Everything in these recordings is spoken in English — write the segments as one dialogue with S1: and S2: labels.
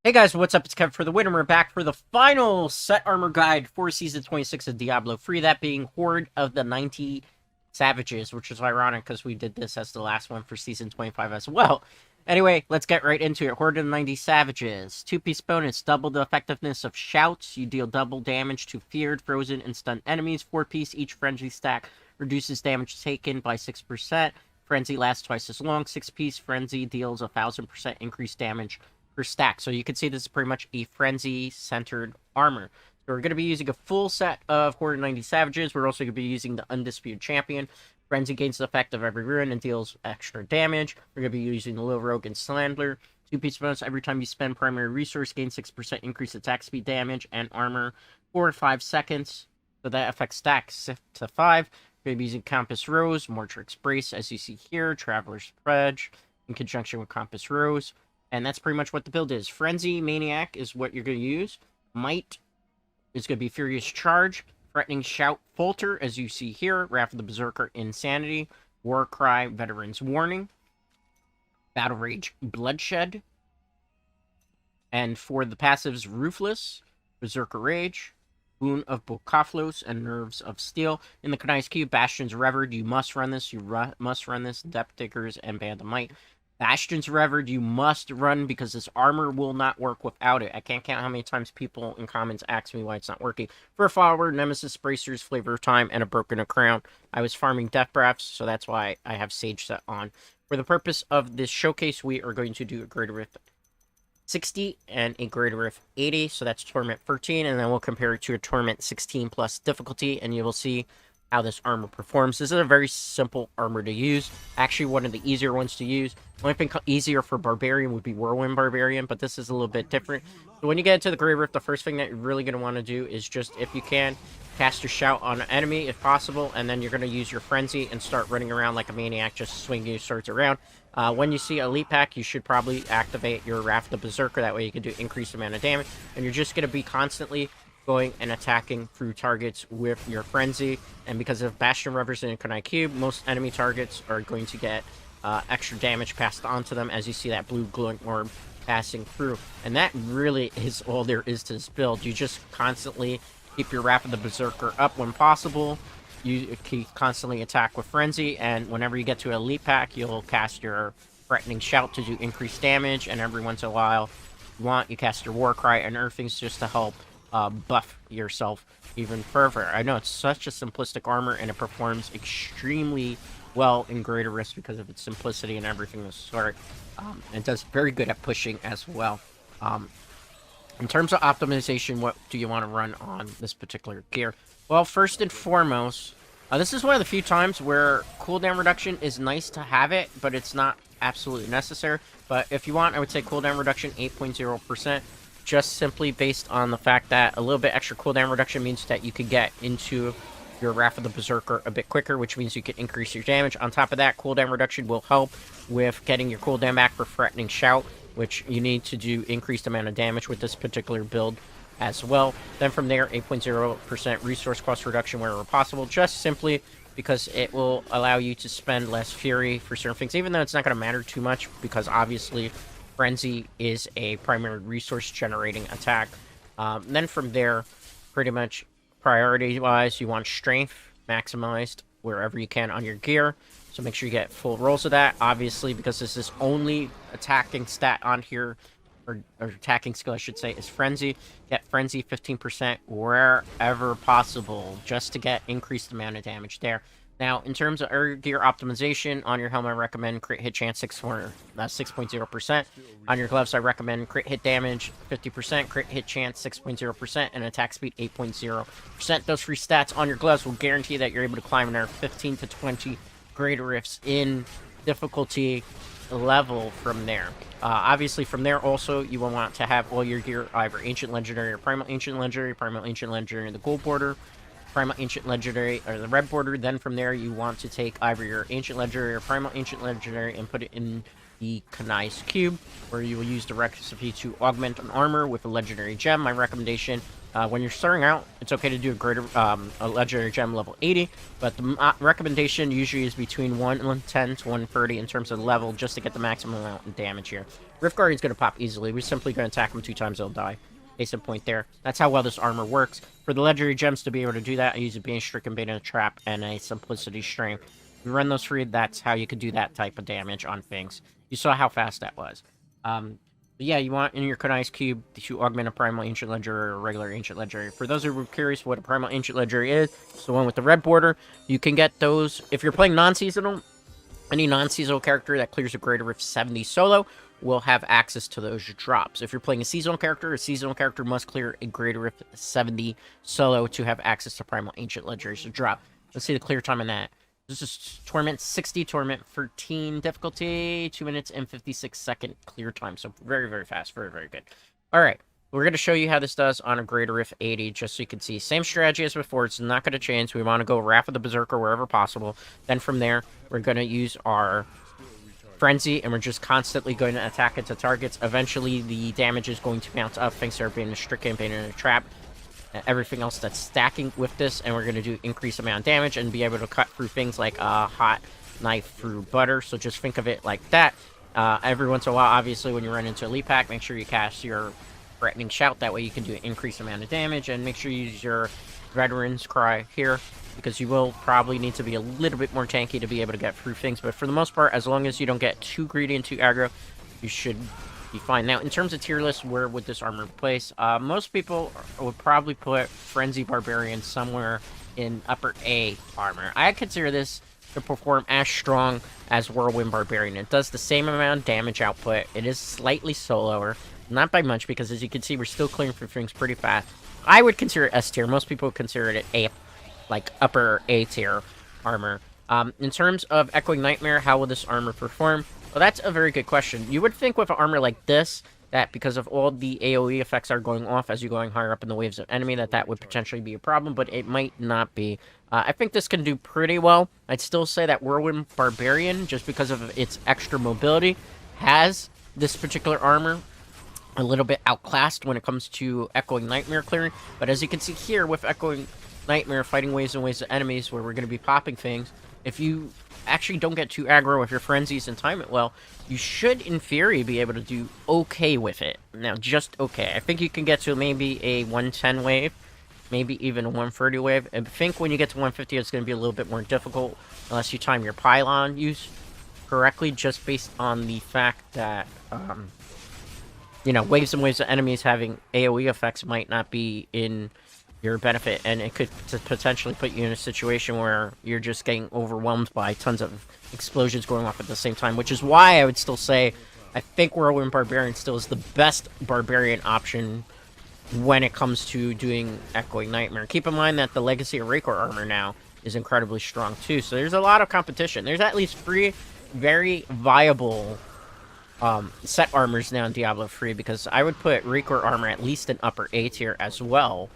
S1: Hey guys, what's up? It's Kevin for the win, and we're back for the final set armor guide for Season 26 of Diablo III, that being Horde of the 90 Savages, which is ironic because we did this as the last one for Season 25 as well. Anyway, let's get right into it. Horde of the 90 Savages. 2-piece bonus, double the effectiveness of shouts. You deal double damage to feared, frozen, and stunned enemies. 4-piece, each frenzy stack reduces damage taken by 6%. Frenzy lasts twice as long. 6-piece frenzy deals 1000% increased damage per stack. So you can see this is pretty much a frenzy-centered armor. So we're going to be using a full set of Horde 90 Savages. We're also going to be using the Undisputed Champion. Frenzy gains the effect of every rune and deals extra damage. We're going to be using the Little Rogue and Slandler. 2-piece bonus, every time you spend primary resource, gain 6% increased attack speed, damage, and armor for 5 seconds. So that affects stacks to 5. We're going to be using Compass Rose, Mortrix Brace, as you see here, Traveler's Pledge, in conjunction with Compass Rose. And that's pretty much what the build is. Frenzy Maniac is what you're going to use. Might is going to be Furious Charge. Threatening Shout Falter, as you see here. Wrath of the Berserker Insanity. War Cry Veteran's Warning. Battle Rage Bloodshed. And for the passives, Ruthless, Berserker Rage, Boon of Bokaflos, and Nerves of Steel. In the Kanai's Cube, Bastion's Revered, you must run this. Must run this. Depth Diggers and Band of Might. Bastion's Revered, you must run because this armor will not work without it. I can't count how many times people in comments ask me why it's not working. For a follower, Nemesis Bracers, Flavor of Time, and a Broken Crown. I was farming Death Breaths, so that's why I have Sage set on. For the purpose of this showcase, we are going to do a Greater Rift 60 and a Greater Rift 80, so that's Torment 13, and then we'll compare it to a Torment 16 plus difficulty, and you will see how this armor performs. This is a very simple armor to use. Actually, one of the easier ones to use. The only thing easier for Barbarian would be Whirlwind Barbarian, but this is a little bit different. So when you get into the Great Rift, the first thing that you're really going to want to do is just, if you can, cast your Shout on an enemy if possible, and then you're going to use your Frenzy and start running around like a maniac, just swinging your swords around. When you see Elite Pack, you should probably activate your Wrath of the Berserker. That way you can do increased amount of damage, and you're just going to be constantly going and attacking through targets with your Frenzy. And because of Bastion Revers and Kunai Cube, most enemy targets are going to get extra damage passed on to them, as you see that blue glowing orb passing through. And that really is all there is to this build. You just constantly keep your Wrath of the Berserker up when possible. You can constantly attack with Frenzy, and whenever you get to Elite Pack, you'll cast your Threatening Shout to do increased damage, and every once in a while, you cast your War Cry and other things just to help buff yourself even further. I know it's such a simplistic armor, and it performs extremely well in Greater Rift because of its simplicity and everything of the sort. It does very good at pushing as well. In terms of optimization, what do you want to run on this particular gear? Well, first and foremost, this is one of the few times where cooldown reduction is nice to have it, but it's not absolutely necessary. But if you want, I would say cooldown reduction 8.0%. Just simply based on the fact that a little bit extra cooldown reduction means that you could get into your Wrath of the Berserker a bit quicker, which means you can increase your damage. On top of that, cooldown reduction will help with getting your cooldown back for Threatening Shout, which you need to do increased amount of damage with this particular build as well. Then from there, 8.0% resource cost reduction wherever possible, just simply because it will allow you to spend less Fury for certain things, even though it's not going to matter too much, because obviously Frenzy is a primary resource generating attack. Then from there, pretty much priority-wise, you want Strength maximized wherever you can on your gear. So make sure you get full rolls of that. Obviously, because this is only attacking stat on here, or attacking skill, I should say, is Frenzy. Get Frenzy 15% wherever possible, just to get increased amount of damage there. Now, in terms of gear optimization, on your helmet, I recommend crit hit chance 6.0%. On your gloves, I recommend crit hit damage 50%, crit hit chance 6.0%, and attack speed 8.0%. Those three stats on your gloves will guarantee that you're able to climb another 15 to 20 Greater Rifts in difficulty level from there. Obviously, from there also, you will want to have all your gear either Ancient Legendary or Primal Ancient Legendary in the gold border, Primal Ancient Legendary, or the red border. Then from there, you want to take either your Ancient Legendary or Primal Ancient Legendary and put it in the Kanai's Cube, where you will use the recipe to augment an armor with a legendary gem. My recommendation, when you're starting out, it's okay to do a legendary gem level 80, but the recommendation usually is between 110 to 130 in terms of level, just to get the maximum amount of damage here. Rift Guardian's going to pop easily. We're simply going to attack him 2 times, he'll die. Case in point there. That's how well this armor works. For the legendary gems to be able to do that, I use a Bane Stricken, Bane Trap, and a Simplicity String. If you run those free, that's how you could do that type of damage on things. You saw how fast that was. But yeah, you want in your Kanai's Cube to augment a Primal Ancient Legendary or a regular Ancient Legendary. For those who are curious what a Primal Ancient Legendary is, it's the one with the red border. You can get those if you're playing non-seasonal. Any non-seasonal character that clears a Greater Rift 70 solo will have access to those drops. If you're playing a seasonal character must clear a Greater Rift 70 solo to have access to Primal Ancient Legendaries to drop. Let's see the clear time on that. This is Torment 60, Torment 13 difficulty, 2 minutes and 56 second clear time. So very, very fast. Very, very good. All right. We're going to show you how this does on a Greater Rift 80, just so you can see. Same strategy as before. It's not going to change. We want to go Wrath of the Berserker wherever possible. Then from there, we're going to use our Frenzy, and we're just constantly going to attack into targets. Eventually, the damage is going to mount up thanks to our Bane Stricken, Bane Trap, everything else that's stacking with this, and we're going to do increased amount of damage and be able to cut through things like a hot knife through butter. So just think of it like that. Every once in a while, obviously, when you run into a Elite Pack, make sure you cast your Threatening Shout. That way you can do an increased amount of damage, and make sure you use your Veteran's Cry here, because you will probably need to be a little bit more tanky to be able to get through things. But for the most part, as long as you don't get too greedy and too aggro, you should be fine. Now, in terms of tier list, where would this armor place? Most people would probably put Frenzy Barbarian somewhere in upper A armor. I consider this to perform as strong as Whirlwind Barbarian. It does the same amount of damage output. It is slightly soloer, not by much, because as you can see, we're still clearing through things pretty fast. I would consider it S tier. Most people would consider it A, like upper A tier armor. In terms of Echoing Nightmare, how will this armor perform? Well, that's a very good question. You would think with an armor like this, that because of all the AoE effects are going off as you're going higher up in the waves of enemy, that would potentially be a problem, but it might not be. I think this can do pretty well. I'd still say that Whirlwind Barbarian, just because of its extra mobility, has this particular armor a little bit outclassed when it comes to Echoing Nightmare clearing. But as you can see here with Echoing Nightmare fighting waves and waves of enemies where we're going to be popping things, if you actually don't get too aggro with your frenzies and time it well, you should in theory be able to do okay with it. Now, just okay. I think you can get to maybe a 110 wave, maybe even a 130 wave. I think when you get to 150, it's going to be a little bit more difficult unless you time your pylon use correctly, just based on the fact that you know, waves and waves of enemies having AoE effects might not be in your benefit, and it could potentially put you in a situation where you're just getting overwhelmed by tons of explosions going off at the same time, which is why I would still say I think Whirlwind Barbarian still is the best Barbarian option when it comes to doing Echoing Nightmare. Keep in mind that the Legacy of Raycore armor now is incredibly strong too, so there's a lot of competition. There's at least 3 very viable set armors now in Diablo 3, because I would put Raycore armor at least in upper A tier as well,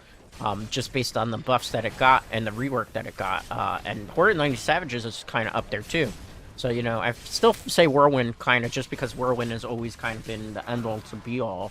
S1: just based on the buffs that it got and the rework that it got. And Horde 90 Savages is kind of up there too. So, you know, I still say Whirlwind kind of, just because Whirlwind has always kind of been the end-all to be-all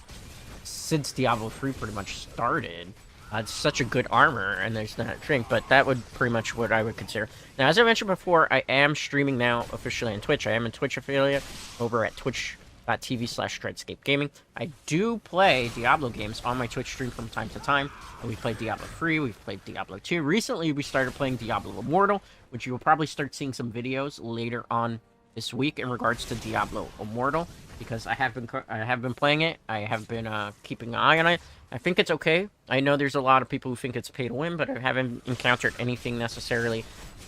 S1: since Diablo 3 pretty much started. It's such a good armor, and there's not drink, but that would pretty much what I would consider. Now, as I mentioned before, I am streaming now officially on Twitch. I am a Twitch affiliate over at twitch.tv/Dreadscape Gaming. I do play Diablo games on my Twitch stream from time to time. We played Diablo 3, we've played Diablo 2. Recently, we started playing Diablo Immortal, which you will probably start seeing some videos later on this week in regards to Diablo Immortal, because I have been playing it. I have been keeping an eye on it. I think it's okay. I know there's a lot of people who think it's pay to win, but I haven't encountered anything necessarily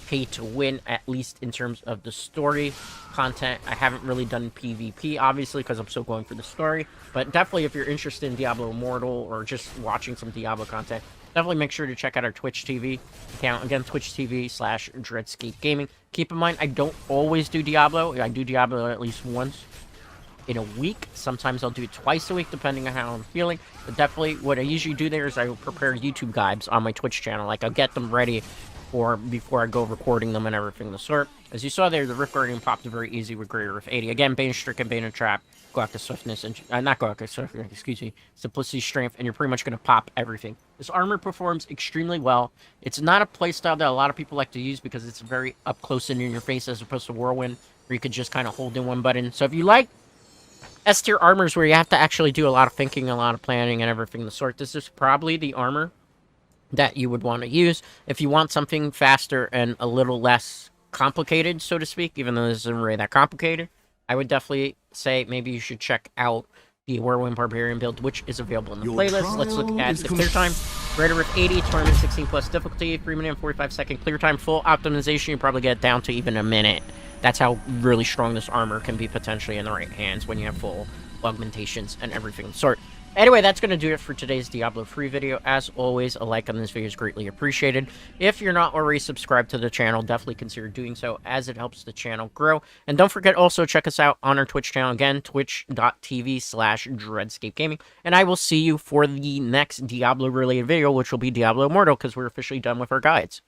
S1: pay to win, at least in terms of the story content. I haven't really done PvP, obviously, because I'm still going for the story. But definitely, if you're interested in Diablo Immortal or just watching some Diablo content, definitely make sure to check out our Twitch TV account. Again, twitch.tv/Dreadscape Gaming. Keep in mind, I don't always do Diablo. I do Diablo at least once in a week. Sometimes I'll do it twice a week, depending on how I'm feeling. But definitely, what I usually do there is I will prepare YouTube guides on my Twitch channel. Like, I'll get them ready or before I go recording them and everything of the sort. As you saw there, the Rift Guardian popped very easy with Greater Rift 80. Again, Bane Stricken, Bane and Trap, Galactic Swiftness, and not Galactic Swiftness, excuse me, Simplicity, Strength, and you're pretty much going to pop everything. This armor performs extremely well. It's not a playstyle that a lot of people like to use because it's very up close and in your face as opposed to Whirlwind, where you could just kind of hold in one button. So if you like S-tier armors where you have to actually do a lot of thinking, a lot of planning, and everything of the sort, this is probably the armor that you would want to use. If you want something faster and a little less complicated, so to speak, even though this isn't really that complicated, I would definitely say maybe you should check out the Whirlwind Barbarian build, which is available in the playlist. Let's look at the clear time. Greater Rift 80, 216 plus difficulty, 3 minute and 45 second clear time. Full optimization, you probably get down to even a minute. That's how really strong this armor can be potentially in the right hands when you have full augmentations and everything of the sort. Anyway, that's going to do it for today's Diablo 3 video. As always, a like on this video is greatly appreciated. If you're not already subscribed to the channel, definitely consider doing so, as it helps the channel grow. And don't forget also check us out on our Twitch channel, again, twitch.tv/DreadscapeGaming. And I will see you for the next Diablo-related video, which will be Diablo Immortal, because we're officially done with our guides.